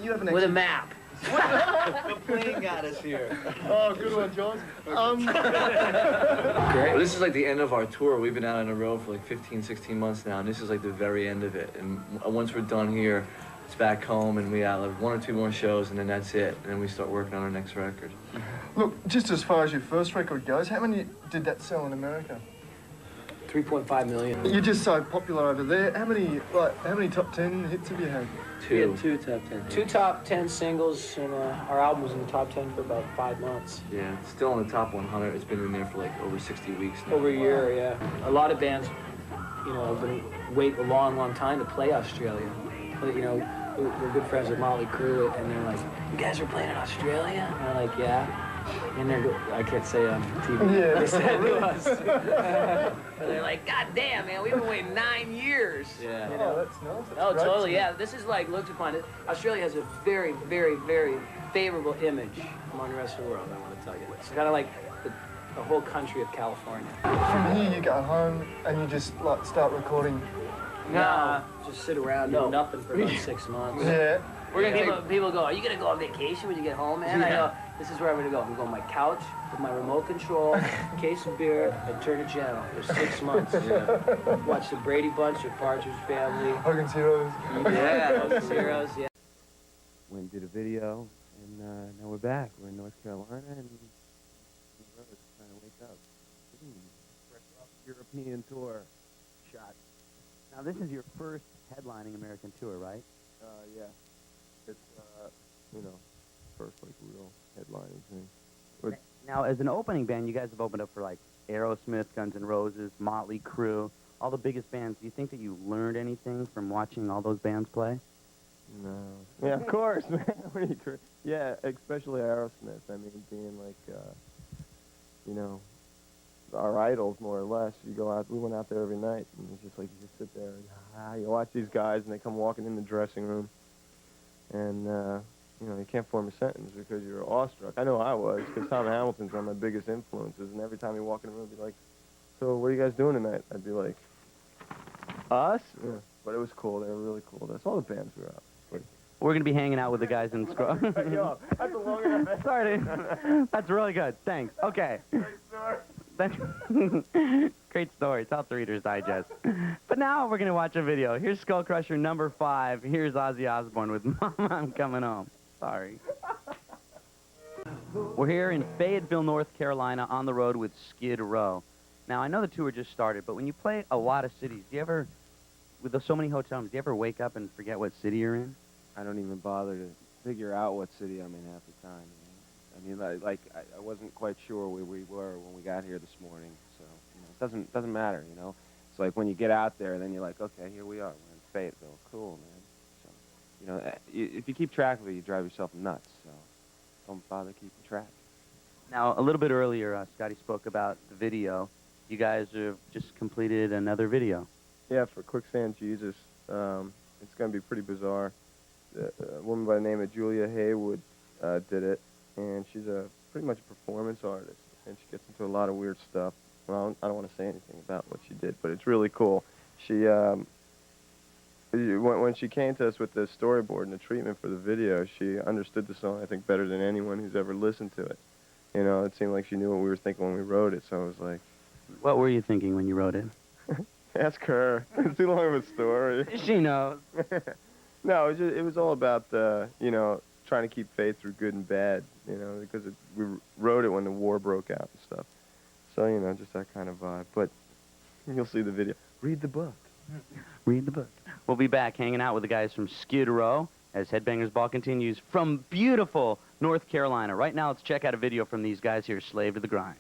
You haven't With a actually... map. The plane got us here. Oh, good one, John. Great. Well, this is like the end of our tour. We've been out on the road for like 15, 16 months now, and this is like the very end of it. And once we're done here, it's back home, and we have like 1 or 2 more shows, and then that's it. And then we start working on our next record. Look, just as far as your first record goes, how many did that sell in America? 3.5 million. You're just so popular over there. How many top 10 hits have you had? 2. Yeah, 2 top 10. 2 top 10 singles, and our album was in the top 10 for about 5 months. Yeah, it's still in the top 100. It's been in there for like over 60 weeks now. Over a year, yeah. A lot of bands, you know, have been wait a long, long time to play Australia. But, you know, we're good friends with Motley Crue, and they're like, "You guys are playing in Australia?" And we're like, "Yeah." And I can't say on TV. Yeah. They said to us. But they're like, "God damn, man, we've been waiting 9 years." Yeah. You know? Oh, that's nice. That's Oh, great totally, to yeah. This is like looked upon it. Australia has a very, very, very favorable image among the rest of the world, I want to tell you. It's kind of like the whole country of California. From here, you go home and you just like start recording. No, just sit around doing nothing for about 6 months. Yeah. People go, "Are you gonna go on vacation when you get home, man?" I go, "This is where I'm gonna go. I'm gonna go on my couch with my remote control, case of beer, and turn a channel for 6 months. Watch the Brady Bunch, the Partridge Family. Hogan's Heroes. Yeah, Hogan's Heroes. Yeah. Went and did a video, and now we're back. We're in North Carolina, and we're trying to wake up. Fresh off European tour. Shot. Now, this is your first headlining American tour, right? Yeah. It's, you know, first, like, real headlining thing. But Now, as an opening band, you guys have opened up for, like, Aerosmith, Guns N' Roses, Motley Crue, all the biggest bands. Do you think that you learned anything from watching all those bands play? no. Yeah, of course, man. What are you yeah, especially Aerosmith. I mean, being, like, you know, our idols, more or less. You go out, we went out there every night, and it's just like you just sit there and you watch these guys, and they come walking in the dressing room, and you know, you can't form a sentence because you're awestruck. I know I was, because Tom Hamilton's one of my biggest influences, and every time he walk in the room, he'd be like, "So what are you guys doing tonight?" I'd be like, "Us?" Yeah. But it was cool. They were really cool. That's all the bands we were out. We're going to be hanging out with the guys in Scrub. Yo, that's a long enough. Sorry. That's really good. Thanks. Okay. Great story. It's out the Reader's Digest. But now we're going to watch a video. Here's Skull Crusher number 5. Here's Ozzy Osbourne with Mama, I'm Coming Home. Sorry. We're here in Fayetteville, North Carolina, on the road with Skid Row. Now, I know the tour just started, but when you play a lot of cities, do you ever, with so many hotel rooms, do you ever wake up and forget what city you're in? I don't even bother to figure out what city I'm in half the time. You know? I mean, I wasn't quite sure where we were when we got here this morning, so you know, it doesn't matter, you know. It's like when you get out there, then you're like, okay, here we are, we're in Fayetteville, cool, man. So, you know, if you keep track of it, you drive yourself nuts. So don't bother keeping track. Now, a little bit earlier, Scotty spoke about the video. You guys have just completed another video. Yeah, for Quicksand Jesus, it's going to be pretty bizarre. A woman by the name of Julia Haywood did it, and she's pretty much a performance artist, and she gets into a lot of weird stuff. Well, I don't want to say anything about what she did, but it's really cool. She, when she came to us with the storyboard and the treatment for the video, she understood the song, I think, better than anyone who's ever listened to it. You know, it seemed like she knew what we were thinking when we wrote it, so I was like... What were you thinking when you wrote it? Ask her. It's too long of a story. She knows. No, it was all about, you know, trying to keep faith through good and bad, you know, because we wrote it when the war broke out and stuff. So, you know, just that kind of vibe. But you'll see the video. Read the book. Read the book. We'll be back hanging out with the guys from Skid Row as Headbangers Ball continues from beautiful North Carolina. Right now, let's check out a video from these guys here, Slave to the Grind.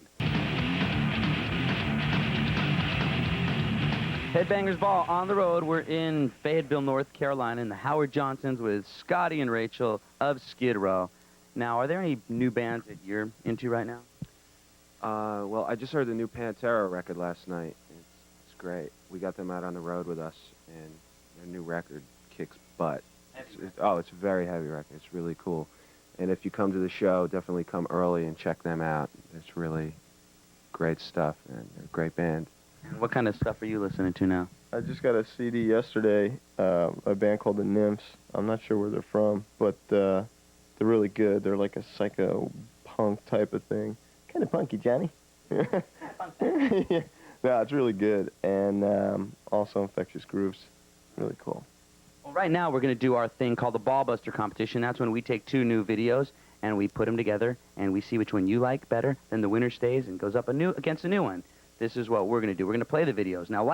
Headbangers Ball on the road. We're in Fayetteville, North Carolina, in the Howard Johnsons with Scotty and Rachel of Skid Row. Now, are there any new bands that you're into right now? Well, I just heard the new Pantera record last night. It's great. We got them out on the road with us, and their new record kicks butt. It's a very heavy record. It's really cool. And if you come to the show, definitely come early and check them out. It's really great stuff, and they're a great band. What kind of stuff are you listening to now? I just got a CD yesterday, a band called the Nymphs. I'm not sure where they're from, but they're really good. They're like a psycho punk type of thing. Kind of punky, Johnny. Yeah. No, it's really good. And also Infectious Grooves. Really cool. Well, right now we're going to do our thing called the Ball Buster competition. That's when we take 2 new videos and we put them together and we see which one you like better. Then the winner stays and goes up against a new one. This is what we're going to do. We're going to play the videos. Now,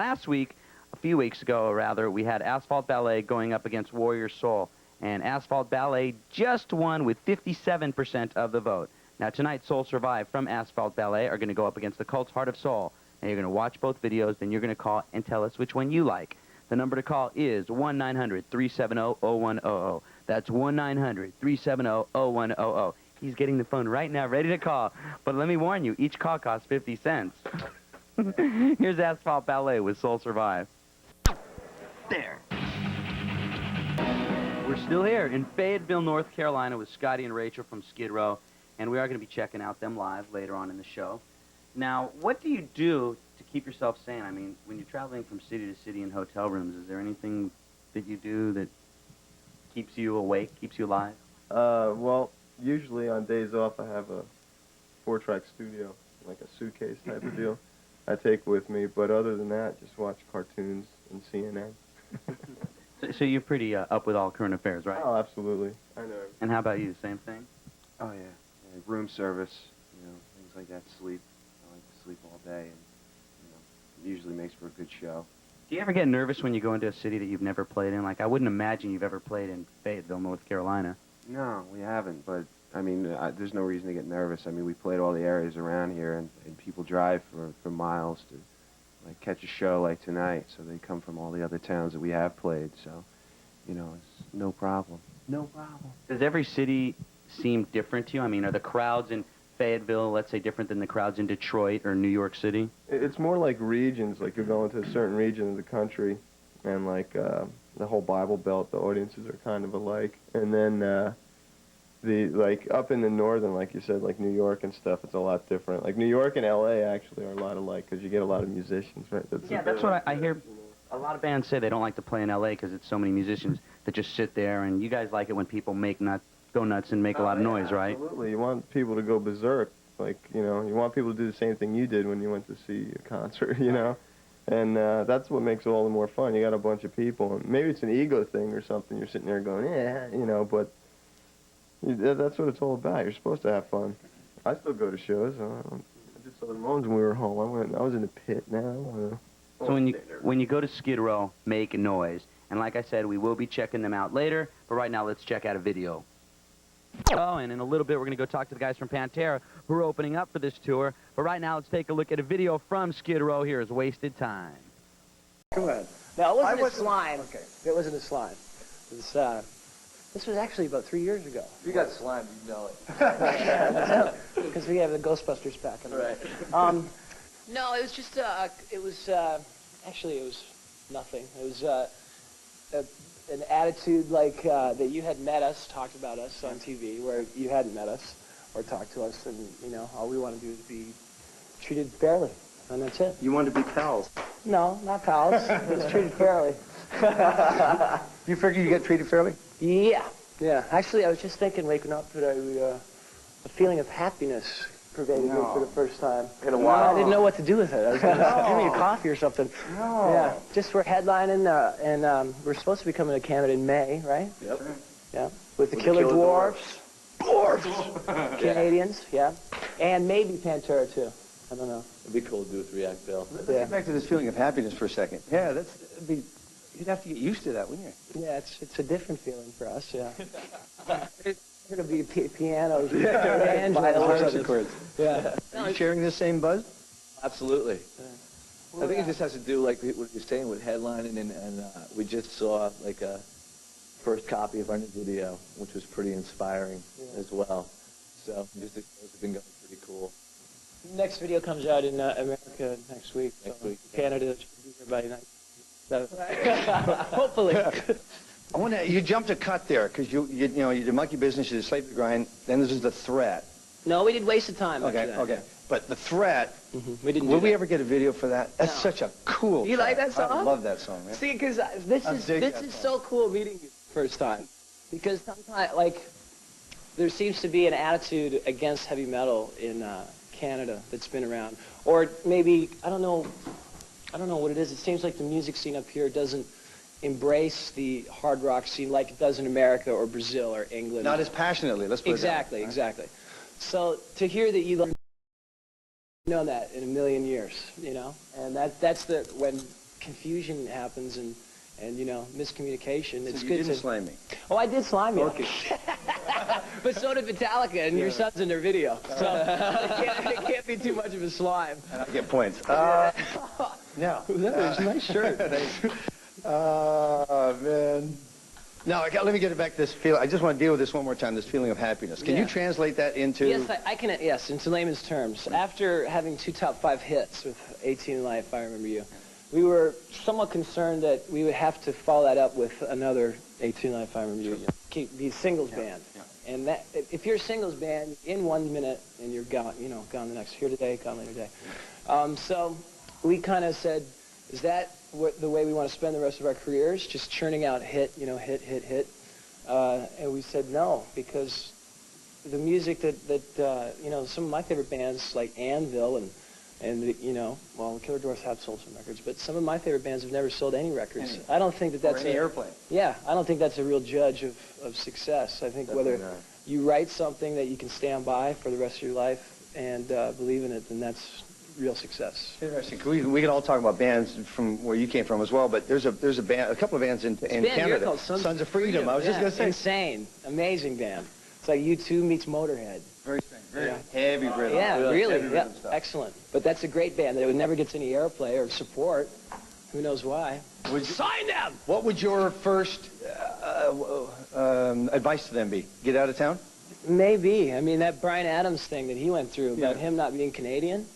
a few weeks ago, rather, we had Asphalt Ballet going up against Warrior Soul. And Asphalt Ballet just won with 57% of the vote. Now, tonight, Soul Survive from Asphalt Ballet are going to go up against the Cult's Heart of Soul. Now, you're going to watch both videos, then you're going to call and tell us which one you like. The number to call is 1-900-370-0100. That's 1-900-370-0100. He's getting the phone right now, ready to call. But let me warn you, each call costs 50 cents. Here's Asphalt Ballet with Soul Survive. There. We're still here in Fayetteville, North Carolina with Scotty and Rachel from Skid Row, and we are going to be checking out them live later on in the show. Now, what do you do to keep yourself sane? I mean, when you're traveling from city to city in hotel rooms, is there anything that you do that keeps you awake, keeps you alive? Well, usually on days off I have a 4-track studio, like a suitcase type of deal I take with me. But other than that, just watch cartoons and CNN. So you're pretty up with all current affairs, right? Oh, absolutely. I know. And how about you? Same thing? Oh, yeah. Room service, things like that, sleep. I like to sleep all day, and, it usually makes for a good show. Do you ever get nervous when you go into a city that you've never played in? Like, I wouldn't imagine you've ever played in Fayetteville, North Carolina. No, we haven't, but, there's no reason to get nervous. I mean, we played all the areas around here, and people drive for miles to, catch a show like tonight, so they come from all the other towns that we have played, so, it's no problem. No problem. Does every city seem different to you? I mean, are the crowds in Fayetteville, let's say, different than the crowds in Detroit or New York City? It's more like regions, like you're going to a certain region of the country, and the whole Bible Belt, the audiences are kind of alike. And then up in the northern, like you said, like New York and stuff, it's a lot different. Like New York and L.A. actually are a lot alike because you get a lot of musicians, right? That's what I hear. A lot of bands say they don't like to play in L.A. because it's so many musicians that just sit there, and you guys like it when people go nuts and make a lot of noise, right? Absolutely. You want people to go berserk. You want people to do the same thing you did when you went to see a concert, And that's what makes it all the more fun. You got a bunch of people, and maybe it's an ego thing or something. You're sitting there going, yeah, but that's what it's all about. You're supposed to have fun. I still go to shows. I did Southern Ramones when we were home. I was in the pit now. So when you go to Skid Row, make noise. And like I said, we will be checking them out later, but right now let's check out a video. Oh, and in a little bit we're going to go talk to the guys from Pantera who are opening up for this tour. But right now let's take a look at a video from Skid Row. Here is Wasted Time. Go ahead. No, it wasn't a slime. Okay. It wasn't a slime. It was, this was actually about 3 years ago. If you got slimed, you know it. Because we have the Ghostbusters back. Right. No, it was just, actually it was nothing. It was an attitude that you had met us, talked about us on TV, where you hadn't met us or talked to us, and, all we want to do is be treated fairly, and that's it. You wanted to be pals. No, not pals. It's treated fairly. You figure you get treated fairly? Yeah. Yeah. Actually, I was just thinking, waking up, that a feeling of happiness pervaded me for the first time. In a while? I didn't know what to do with it. I was going to give me a coffee or something. No. Yeah. Just we're headlining, and we're supposed to be coming to Canada in May, right? Yep. Yeah. With the Killer Dwarfs. Dwarfs! Canadians, yeah. And maybe Pantera, too. I don't know. It'd be cool to do a 3-act bill. Let's get back to this feeling of happiness for a second. Yeah, you'd have to get used to that, wouldn't you? Yeah, it's a different feeling for us, yeah. It's going to be pianos, Violins, banjos. Yeah. Are you sharing the same buzz? Absolutely. I think it just has to do, like what you're saying, with headlining, and we just saw, a first copy of our new video, which was pretty inspiring as well. So just the shows have been going pretty cool. Next video comes out in America next week. Next week. Canada should be here by night. So, hopefully. I want to. You jumped a cut there because you did Monkey Business, you did Slave to Grind. Then this is The Threat. No, we did Wasted Time. Okay. But The Threat We didn't. Will do we that. ever get a video for that? That's No. such a cool. You like track. that song? I love that song, man. See, because this I is dig this that is song. so cool meeting you first time, because sometimes like there seems to be an attitude against heavy metal in Canada that's been around, or maybe I don't know what it is. It seems like the music scene up here doesn't embrace the hard rock scene like it does in America or Brazil or England. Not as passionately. Let's put it that way. Exactly. So to hear that you know that in a million years, you know, and that's the when confusion happens and you know miscommunication. It's So you good didn't to. slime me. Oh, I did slime you. Okay. But so did Metallica, and your son's in their video. So it can't be too much of a slime. And I get points. Now. That was a nice shirt. Man. Now, let me get back to this feel. I just want to deal with this one more time, this feeling of happiness. Can you translate that into... Yes, I can, yes, into layman's terms. After having 2 top 5 hits with 18 Life, I Remember You, we were somewhat concerned that we would have to follow that up with another 18 Life, I Remember You. Be a singles band. And that, if you're a singles band, in 1 minute, and you're gone, you know, gone the next, here today, gone later day. So we kind of said, is that the way we want to spend the rest of our careers, just churning out hit? And we said no, because the music that you know, some of my favorite bands like Anvil and you know, well, Killer Dwarfs have sold some records, but some of my favorite bands have never sold any records. I don't think that's any airplane. Yeah, I don't think that's a real judge of success. I think whether you write something that you can stand by for the rest of your life and believe in it, then that's real success. Interesting. We can all talk about bands from where you came from as well, but there's a band, a couple of bands in Canada. Called Sons of Freedom. I was just going to say. Insane, amazing band. It's like U2 meets Motorhead. Very strange. Very heavy rhythm. Yeah, really. Heavy Yeah, rhythm stuff. excellent. But that's a great band that never gets any airplay or support. Who knows why? Sign them! What would your first advice to them be? Get out of town? Maybe. I mean, that Bryan Adams thing that he went through about him not being Canadian.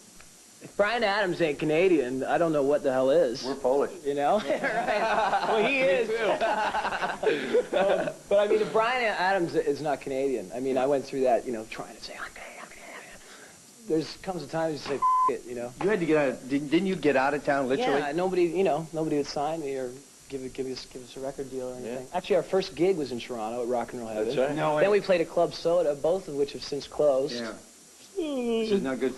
If Bryan Adams ain't Canadian, I don't know what the hell is. We're Polish. You know? Right. Well, he is. But I mean, if Bryan Adams is not Canadian, I mean, I went through that, you know, trying to say, I'm Canadian. There's comes a time you say, it, you know? You had to get out of, didn't you get out of town, literally? Yeah, nobody would sign me or give us a record deal or anything. Actually, our first gig was in Toronto at Rock and Roll Heaven. That's right. No way. Then we played at Club Soda, both of which have since closed. Yeah. This is not good.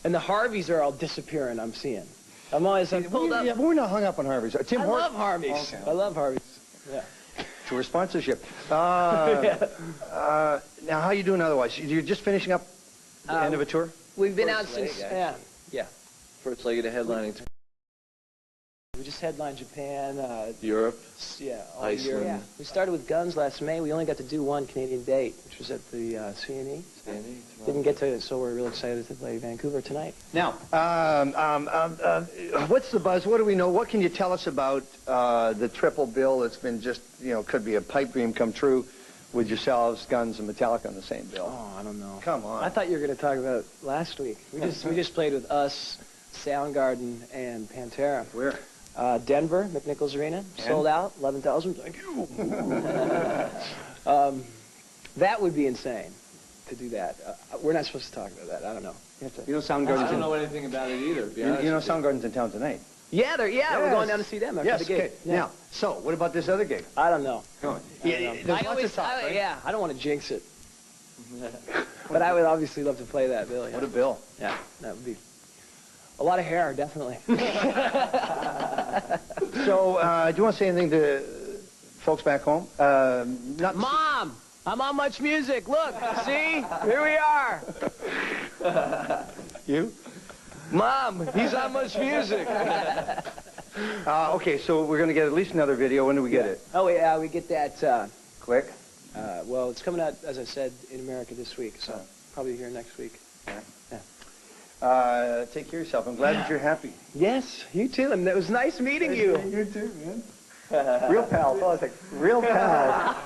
And the Harveys are all disappearing, I'm seeing. I'm pulled up. Yeah, but we're not hung up on Harvey's. I love Harveys. Okay. I love Harveys. Yeah. To a sponsorship. Now, how you doing otherwise? You're just finishing up the end of a tour? We've been First out since, leg, yeah. First leg of the headlining tour. We just headlined Japan, Europe. yeah, all Iceland. year. Yeah. We started with Guns last May. We only got to do one Canadian date, which was at the CNE. Didn't get to, so we're real excited to play Vancouver tonight. Now, what's the buzz? What do we know? What can you tell us about the triple bill that's been just, you know, could be a pipe dream come true with yourselves, Guns, and Metallica on the same bill? Oh, I don't know. Come on. I thought you were going to talk about last week. We just played with us, Soundgarden, and Pantera. Where? Denver, McNichols Arena, sold out, 11,000. Thank you. That would be insane to do that. We're not supposed to talk about that. I don't know. You know I Soundgarden's don't know anything about it either, to be honest you know with you. Soundgarden's in town tonight. Yeah, we're going down to see them after Yes, the gig. okay. Yeah. Now, so what about this other gig? I don't know. Come on. I don't know. There's lots of talk, right? Yeah, I don't want to jinx it. But I would obviously love to play that bill. Yeah. What a bill. Yeah, that would be a lot of hair, definitely. So, do you want to say anything to folks back home? Not Mom, I'm on Much Music. Look, see? Here we are. you? Mom, he's on Much Music. Okay, so we're going to get at least another video. When do we get it? Oh, yeah, we get that, Quick? well, it's coming out, as I said, in America this week, so probably here next week. Take care of yourself. I'm glad that you're happy. Yes, you too, and it was nice meeting you. You too, man. Real pals. Oh, it's like real pals.